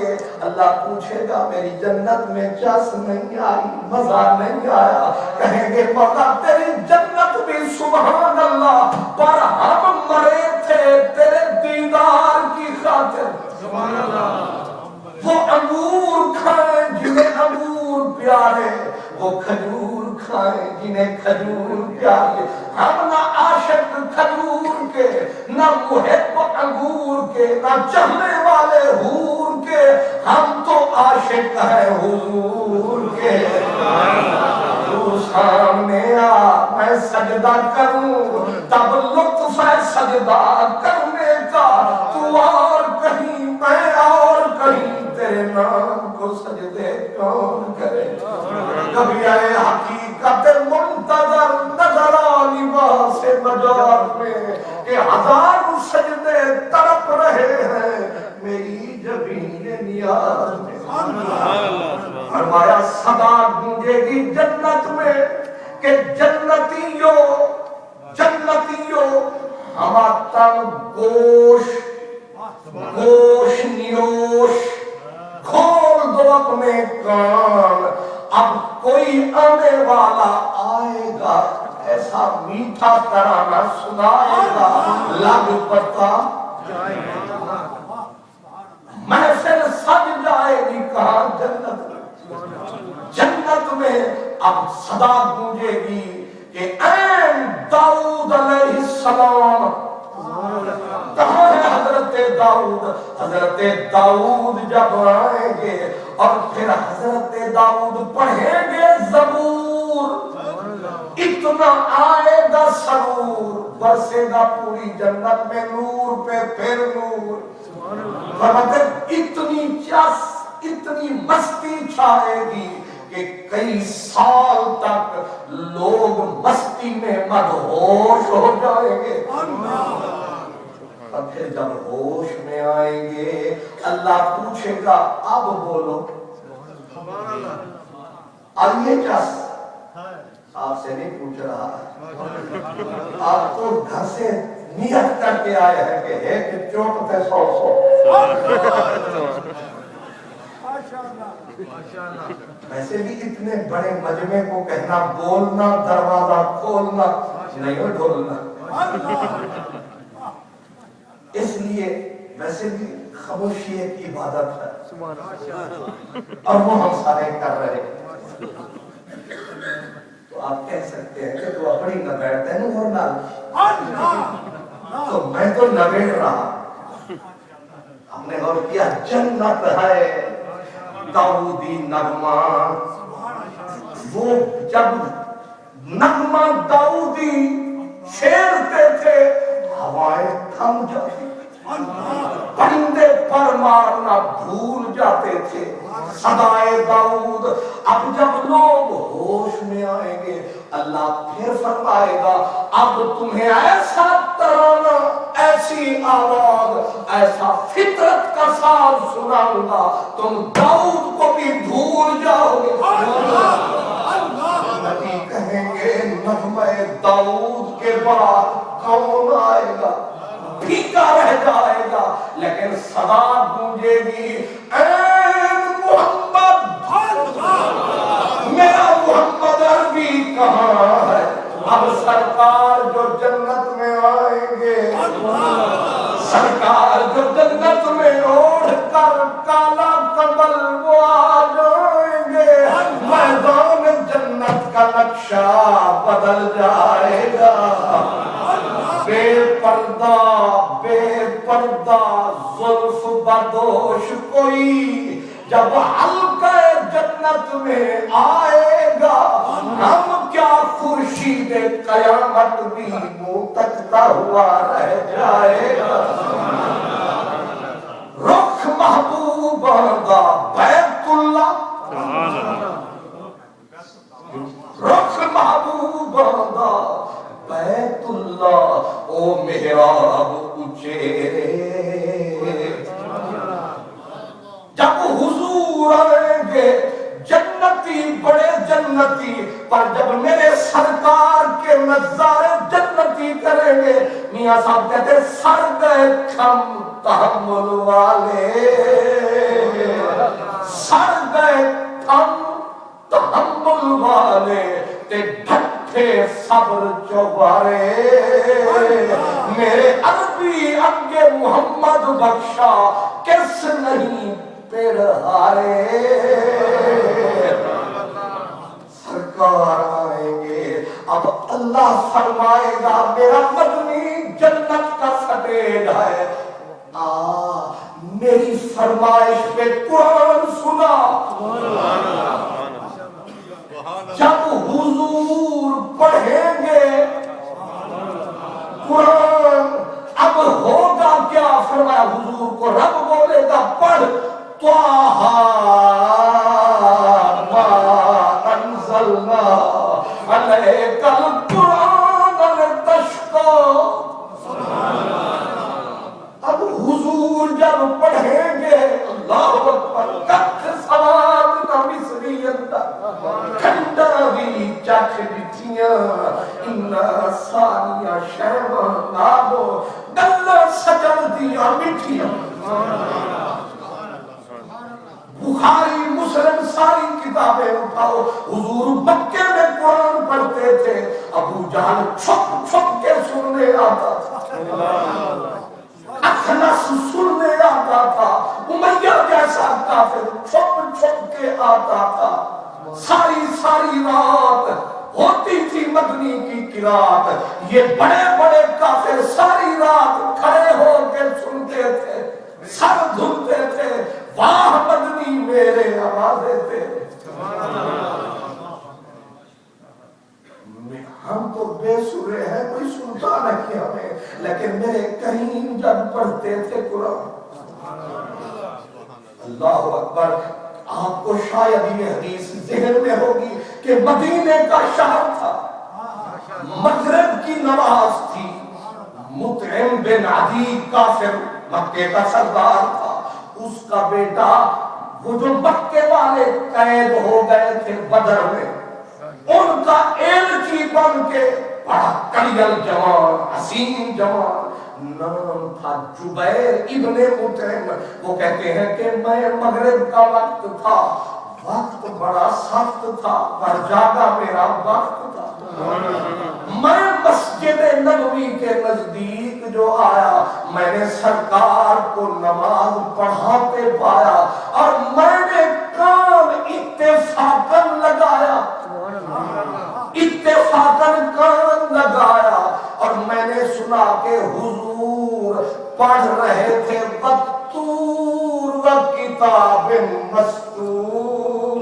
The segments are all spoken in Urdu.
گے اللہ پوچھے گا میری جنت میں چس نہیں آئی مزہ نہیں آیا کہیں گے مولا تیری جنت بھی سبحان اللہ پر ہم مرے تھے تیرے دیدار کی خاطر سبحان اللہ وہ انگور کھائیں جنہیں انگور پیارے وہ کھجور کھائیں جنہیں کھجور پیارے ہم نہ عاشق کھجور کے نہ محب انگور کے نہ چاہنے والے حور کے ہم تو عاشق ہیں حضور کے تو سامنے آ میں سجدہ کروں تب لطف ہے سجدہ کرنے کا تو اور کہیں میں اور کہیں تیرے نام کو سجدے کون کرے کبھی آئے حقیقت منتظر نظر آ لباس نجات میں کہ ہزار سجدے تڑپ رہے ہیں میری جبین نیاز میں فرمایا صدا گونجے گی جنت میں کہ جنتیوں ہما تن گوش نیوش کھول دو اپنے کان اب کوئی آنے والا آئے گا ایسا میٹھا ترانہ سنائے گا لگ پتا محفل سج جائے گی کہاں جنت میں اب صدا گونجے گی کہ این داؤد علیہ السلام کہاں ہے حضرت داؤد جب آئیں گے اور پھر حضرت داؤد پڑھیں گے زبور اتنا آئے گا سرور برسے گا پوری جنت میں نور پہ پھر نور مطلب اتنی چس اتنی مستی چھائے گی کہ کئی سال تک لوگ مستی میں مدہوش ہو جائیں گے اور پھر جب ہوش میں آئیں گے اللہ پوچھے گا اب بولو اب یہ چس آپ سے نہیں پوچھ رہا آپ تو گھر سے نیت کر کے آئے ہیں کہ ایک چوٹ تے 100 ویسے بھی اتنے بڑے مجمع کو کہنا بولنا دروازہ کھولنا نہیں ڈھولنا اس لیے ویسے بھی خاموشی ایک عبادت ہے اور وہ ہم سارے کر رہے ہیں تو آپ کہہ سکتے ہیں کہ تو اپنی نہ بیٹھتے ہیں اور نہ تو میں تو نبیڑ رہا ہم نے غور کیا جنت ہے داؤدی نغمہ وہ جب نغمہ داؤدی چھیڑتے تھے ہوائیں تھم جاتی پرندے پر مارنا بھول جاتے تھے صدائے داؤد اب جب لوگ ہوش میں آئیں گے اللہ پھر فرمائے گا اب تمہیں ایسا ترانہ ایسی آواز ایسا فطرت کا ساز سناؤں گا تم داؤد کو بھی بھول جاؤ گے نبی کہیں گے نغمہ داؤد کے بعد کون آئے گا پھیکا رہ جائے گا لیکن صدا گونجے گی اے محمد میرا محمد عربی کہاں ہے اب سرکار جو جنت میں آئیں گے سرکار جو جنت میں اوڑھ کر کالا کمل وہ آ جائیں گے میدان جنت کا نقشہ بدل جائے گا بے پردہ زلف بدوش کوئی جب حلقہ جنت میں آئے گا ہم کیا خورشید قیامت بھی منہ تکتا ہوا رہ جائے گا رخ محبوب کا بیت اللہ رخ محبوب کا بیت اللہ او محراب اچھے جب حضور آئیں گے جنتی بڑے جنتی پر جب میرے سرکار کے نظارے جنتی کریں گے میاں صاحب کہتے سر گئے کھم تحمل والے صبر چوبارے میرے عربی انگے محمد بخشا کس نہیں پیر ہارے سرکار آئیں گے اب اللہ فرمائے گا میرا مدنی جنت کا سٹیج ہے میری فرمائش پہ قرآن سنا جب حضور پڑھیں گے قرآن اب ہوگا کیا فرمایا حضور کو رب بولے گا پڑھ طٰہٰ ما انزلنا علیک القرآن لتشقیٰ اب حضور جب پڑھیں گے اللہ اکبر کتھ سواد نہ مصری اندر کھنڈا بھی چاکھ بٹھیاں انہا سانیاں شہوان نابو گلہ سجل دیا مٹھیاں بخاری مسلم ساری کتابیں اٹھاؤ حضور مکے میں قرآن پڑھتے تھے ابو جہل چھپ چھپ کے سننے آتا تھا اخنس سننے آتا تھا امیہ جیسا کافر چھپ چھپ کے آتا تھا ساری رات ہوتی تھی مدنی کی قرات یہ بڑے بڑے کافر ساری رات کھڑے ہو کے سنتے تھے سر دھلتے تھے واہ مدنی میرے آوازے تھے ہم تو بے سرے ہیں کوئی سنتا نہیں ہمیں لیکن میرے کریم جب پڑھتے تھے قرآن اللہ اکبر آپ کو شاید یہ حدیث ذہن میں ہوگی کہ مدینے کا شہر تھا مغرب کی نماز تھی مطعم بن عدی کافر مکے کا سردار تھا اس کا بیٹا وہ جو مکے والے قید ہو گئے تھے بدر میں ان کا ایلچی بن کے بڑا کلیل جوان حسین جوان نام تھا جبیر ابن مطعم وہ کہتے ہیں کہ میں مغرب کا وقت تھا وقت بڑا سخت تھا پر جاگا میرا وقت تھا میں مسجد نبوی کے نزدیک جو آیا میں نے سرکار کو نماز پڑھاتے پایا اور میں نے کان اتفاقاً لگایا کان لگایا اور میں نے سنا کہ حضور پڑھ رہے تھے والطور وکتاب مستور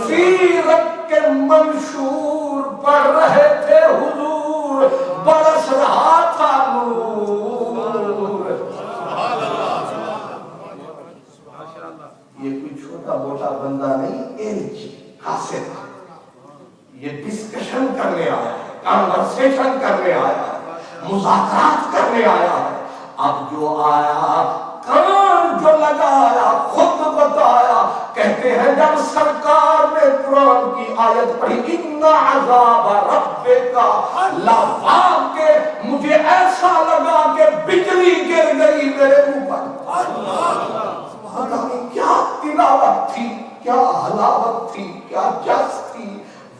سیرت کے منشور پڑھ رہے تھے حضور برس رہا تھا نور یہ کوئی چھوٹا موٹا بندہ نہیں ایلچی قاصد یہ ڈسکشن کرنے آیا ہے کانورسیشن کرنے آیا ہے مذاکرات کرنے آیا ہے اب جو آیا کان جو لگایا خود بتایا کہتے ہیں جب سرکار نے قرآن کی آیت پڑھی ان عذاب ربک لواقع مجھے ایسا لگا کہ بجلی گر گئی میرے اوپر کیا تلاوت تھی کیا حلاوت تھی کیا جس تھی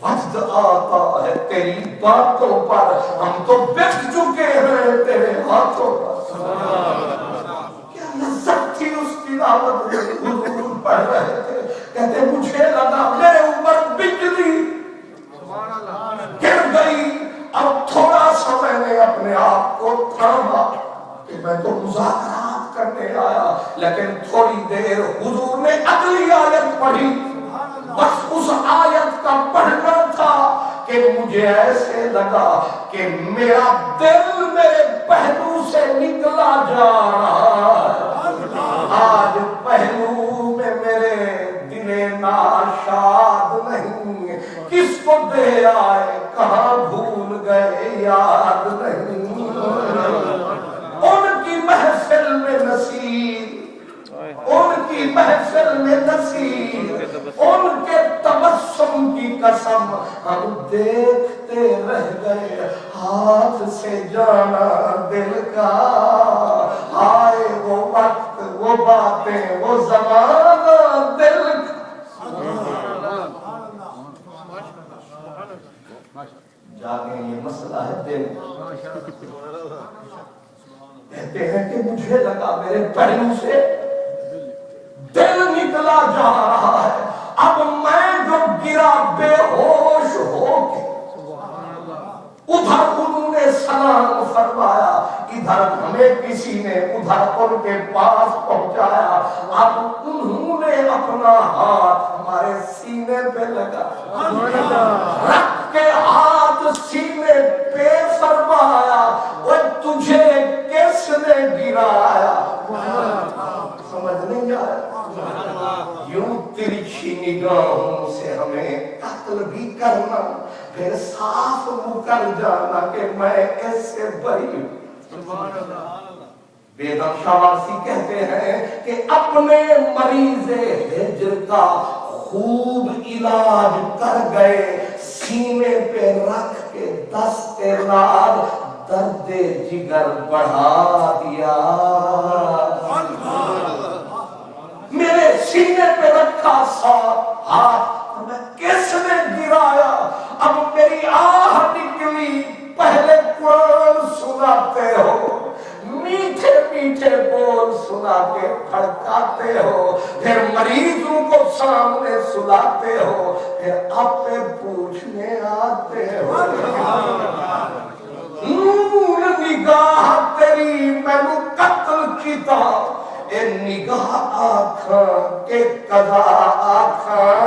وجد آتا ہے تیری باتوں پر ہم تو بک چکے ہیں تیرے ہاتھوں پر کیا لذت تھی اس تلاوت میں حضور پڑھ رہے تھے کہتے مجھے لگا میرے اوپر بجلی گر گئی اب تھوڑا سا میں نے اپنے آپ کو تھاما کہ میں تو مذاکرات کرنے آیا لیکن تھوڑی دیر حضور نے اگلی آیت پڑھی بس اس آیت کا پڑھنا تھا کہ مجھے ایسے لگا کہ میرا دل میرے پہلو سے نکلا جا رہا ہے آج پہلو میں میرے دل ناشاد نہیں کس کو دے آئے کہاں بھول گئے یاد نہیں ان کی محفل میں نصیب ان کی محفل میں نصیب ان کے تبسم کی قسم ہم دیکھتے رہ گئے ہاتھ سے جانا دل کا آئے وہ وقت وہ باتیں وہ زمانہ دل کا جاگیں مجھے لگا میرے پہلو سے دل نکلا جا رہا ہے. اب میں جو گرا بے ہوش ہو کے, ادھر انہوں نے سلام فرمایا, ادھر ہمیں کسی نے ادھر ان کے پاس پہنچایا. اب انہوں نے اپنا ہاتھ ہمارے سینے پہ لگا, رکھ کے ہاتھ سینے پہ فرمایا, وہ تجھے کس نے گرایا؟ سمجھ نہیں آیا؟ یوں ترچھی نگاہوں سے ہمیں قتل بھی کرنا, پھر صاف مکر جانا کہ میں کیسے بری ہوں. بیدم شاواسی کہتے ہیں کہ اپنے مریض ہجر کا خوب علاج کر گئے, سینے پہ رکھ کے دست راز درد جگر بڑھا دیا. میرے سینے پہ رکھا سا ہاتھ, میں کس نے گرایا؟ اب میری آہ نکلی, پہلے قرآن سناتے ہو, میٹھے میٹھے بول سنا کے پھڑکاتے ہو, پھر مریضوں کو سامنے سلاتے ہو, پھر آپ پہ پوچھنے آتے ہو. نور نگاہ تیری مینو قتل کیتا, اے نگاہ آنکھاں کے قضا آنکھاں,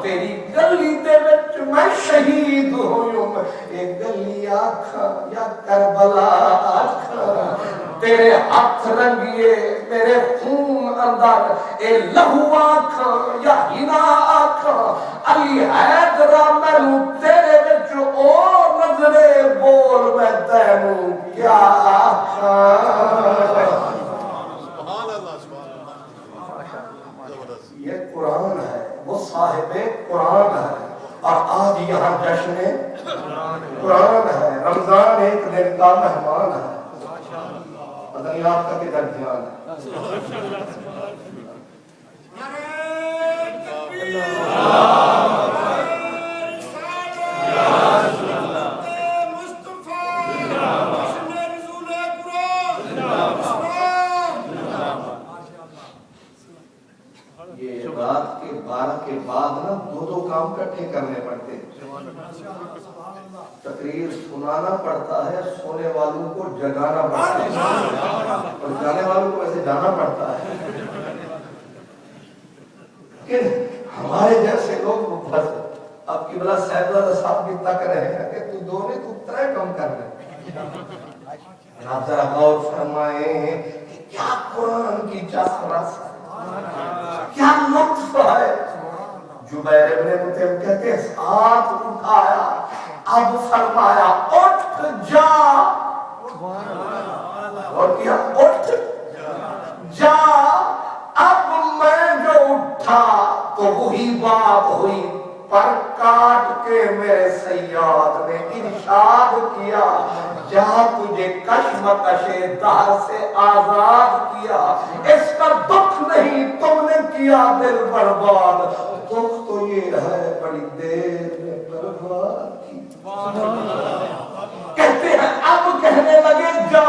تیری گلی دے وچ میں شہید ہویوں, اے گلی آنکھاں یا کربلا آنکھاں, تیرے ہاتھ رنگیے میرے خون اندر, اے لہو آنکھاں یا ہنا آنکھاں, علی حیدرہ مینوں تیرے وچ او نظرے بول میں تینوں کیا آنکھاں. یہ قرآن ہے, وہ صاحب قرآن ہے, اور آج یہاں جشن قرآن ہے. رمضان ایک دن کا مہمان ہے, پتہ نہیں آپ کا کدھر دھیان ہے. یہ رات کے 12 کے بعد نا دو کام کٹھے کرنے پڑتے, تقریر سنانا پڑتا ہے, سونے والوں کو جگانا پڑتا ہے, اور جانے والوں کو ویسے جانا پڑتا ہے. لیکن ہمارے جیسے لوگ بس اب قبلہ صاحبزادہ صاحب بھی تک رہے ہیں کہ تو دو نے تو ترے کم کر رہے. آپ ذرا غور فرمائیں کہ کیا قرآن کی چسپرس ہے, کیا لطف ہے. جبیر ابن مطعم کہتے ہیں ہاتھ اٹھایا, اب فرمایا اٹھ جا, اور کیا اٹھ جا. اب میں جو اٹھا تو وہی بات ہوئی, پر کاٹ کے میرے سیاد نے ارشاد کیا, جا تجھے کشمکش دہر سے آزاد کیا. اس کا دکھ نہیں تم نے کیا دل برباد, دکھ تو یہ ہے بڑی دیر میں برباد کی. کہتے ہیں اب کہنے لگے جا,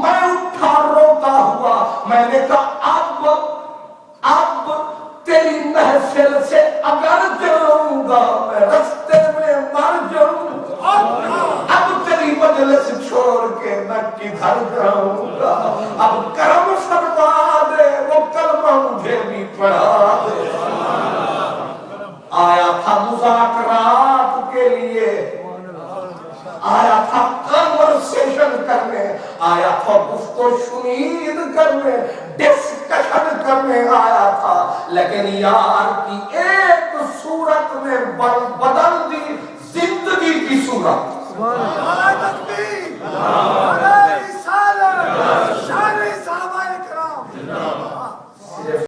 میں اٹھا روتا ہوا, میں نے کہا اب تیری محفل سے اگر جاؤں گا میں رستے میں مر جاؤں, اب تیری مجلس چھوڑ کے میں کدھر جاؤں گا. اب کرم فرما دے, وہ کلمہ مجھے بھی پڑھا دے. آیا تھا مذاکرات کے لیے, آیا تھا کنورسیشن کرنے, آیا تھا گفت و شنید کرنے, ڈسکشن کرنے آیا تھا, لیکن یار کی ایک صورت میں بدل دی زندگی کی صورت.